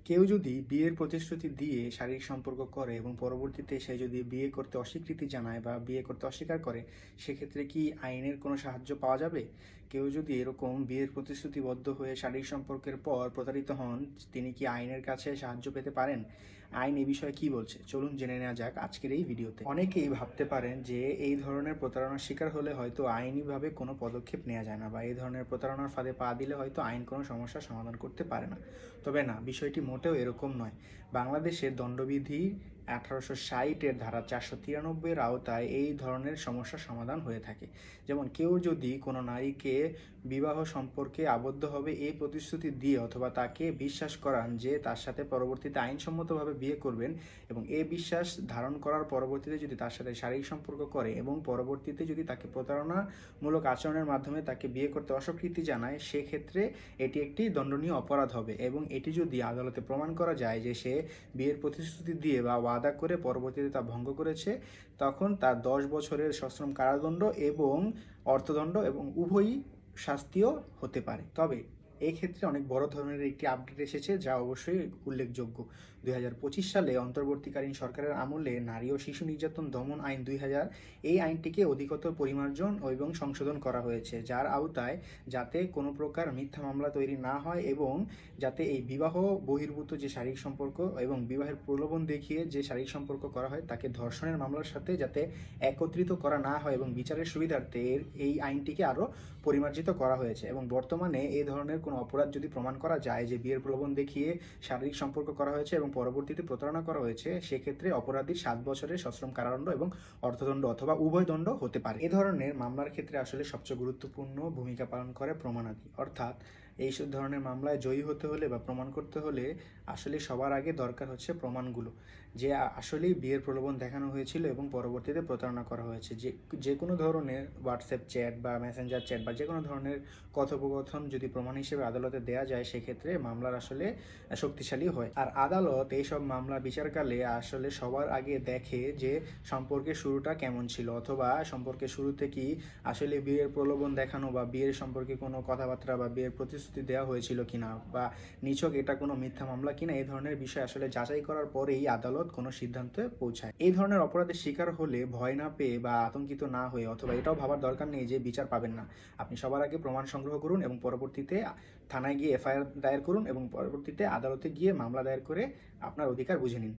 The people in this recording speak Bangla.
কেউ যদি বিয়ের প্রতিশ্রুতি দিয়ে শারীরিক সম্পর্ক করে এবং পরবর্তীতে সে যদি বিয়ে করতে অস্বীকৃতি জানায় বা বিয়ে করতে অস্বীকার করে, সেক্ষেত্রে কি আইনের কোনো সাহায্য পাওয়া যাবে? কেউ যদি এরকম বিয়ের প্রতিশ্রুতিবদ্ধ হয়ে শারীরিক সম্পর্কের পর প্রতারিত হন, তিনি কি আইনের কাছে সাহায্য পেতে পারেন? আইন এ বিষয়ে কি বলছে, চলুন জেনে নেওয়া যাক আজকের এই ভিডিওতে। অনেকেই ভাবতে পারেন যে এই ধরনের প্রতারণার শিকার হলে হয়তো আইনিভাবে কোনো পদক্ষেপ নেওয়া যায় না, বা এই ধরনের প্রতারণার ফাঁদে পা দিলে হয়তো আইন কোনো সমস্যার সমাধান করতে পারে না। তবে না, বিষয়টি মোটেও এরকম নয়। বাংলাদেশের দণ্ডবিধি 1860-এর ধারা 493-এর আওতায় এই ধরনের সমস্যার সমাধান হয়ে থাকে। যেমন কেউ যদি কোনো নারীকে বিবাহ সম্পর্কে আবদ্ধ হবে এই প্রতিশ্রুতি দিয়ে অথবা তাকে বিশ্বাস করান যে তার সাথে পরবর্তীতে আইনসম্মতভাবে বিয়ে করবেন, এবং এই বিশ্বাস ধারণ করার পরবর্তীতে যদি তার সাথে শারীরিক সম্পর্ক করে এবং পরবর্তীতে যদি তাকে প্রতারণামূলক আচরণের মাধ্যমে তাকে বিয়ে করতে অস্বীকৃতি জানায়, সেক্ষেত্রে এটি একটি দণ্ডনীয় অপরাধ হবে। এবং এটি যদি আদালতে প্রমাণ করা যায় যে সে বিয়ের প্রতিশ্রুতি দিয়ে বা ওয়াদা করে পরবর্তীতে তা ভঙ্গ করেছে, তখন তার 10 বছরের সশ্রম কারাদণ্ড এবং অর্থদণ্ড এবং উভয়ই শাস্তিও হতে পারে। তবে এই ক্ষেত্রে অনেক বড় ধরনের একটি আপডেট এসেছে, যা অবশ্যই উল্লেখযোগ্য। 2025 সালে অন্তর্বর্তীকালীন সরকারের আমলে নারী ও শিশু নির্যাতন দমন আইন 2000, এই আইনটিকে অধিকতর পরিমার্জন এবং সংশোধন করা হয়েছে, যার আওতায় যাতে কোনো প্রকার মিথ্যা মামলা তৈরি না হয় এবং যাতে এই বিবাহ বহির্ভূত যে শারীরিক সম্পর্ক এবং বিবাহের প্রলোভন দেখিয়ে যে শারীরিক সম্পর্ক করা হয় তাকে ধর্ষণের মামলার সাথে যাতে একত্রিত করা না হয়, এবং বিচারের সুবিধার্থে এই আইনটিকে আরও পরিমার্জিত করা হয়েছে। এবং বর্তমানে এই ধরনের কোনো অপরাধ যদি প্রমাণ করা যায় যে বিয়ের প্রলোভন দেখিয়ে শারীরিক সম্পর্ক করা হয়েছে এবং পরবর্তীতে প্রতারণা করা হয়েছে, সেক্ষেত্রে অপরাধীর 7 বছরের সশ্রম কারাদণ্ড এবং অর্থদণ্ড অথবা উভয় দণ্ড হতে পারে। এ ধরনের মামলার ক্ষেত্রে আসলে সবচেয়ে গুরুত্বপূর্ণ ভূমিকা পালন করে প্রমাণাদি। অর্থাৎ এই ধরনের মামলায় জয়ী হতে হলে বা প্রমাণ করতে হলে আসলে সবার আগে দরকার হচ্ছে প্রমাণগুলো, যে আসলেই বিয়ের প্রলোভন দেখানো হয়েছিল এবং পরবর্তীতে প্রতারণা করা হয়েছে। যে কোনো ধরনের হোয়াটসঅ্যাপ চ্যাট বা মেসেঞ্জার চ্যাট বা যে কোনো ধরনের কথোপকথন যদি প্রমাণ হিসেবে আদালতে দেওয়া যায়, সেক্ষেত্রে মামলার আসলে শক্তিশালী হয়। আর আদালত এইসব মামলা বিচারকালে আসলে সবার আগে দেখে যে সম্পর্কের শুরুটা কেমন ছিল, অথবা সম্পর্কের শুরুতে কি আসলে বিয়ের প্রলোভন দেখানো বা বিয়ের সম্পর্কে কোনো কথাবার্তা বা বিয়ের প্রতিশ্রুতি দেওয়া হয়েছিল কিনা, বা নিছক এটা কোনো মিথ্যা মামলা কিনা, এই ধরনের বিষয় আসলে যাচাই করার পরেই আদালত কোনো সিদ্ধান্তে পৌঁছায়। এই ধরনের অপরাধের শিকার হলে ভয় না পেয়ে বা আতঙ্কিত না হয়ে, অথবা এটাও ভাবার দরকার নেই যে বিচার পাবেন না। আপনি সবার আগে প্রমাণ সংগ্রহ করুন এবং পরবর্তীতে থানায় গিয়ে এফআইআর দায়ের করুন এবং পরবর্তীতে আদালতে গিয়ে মামলা দায়ের করে আপনার অধিকার বুঝে নিন।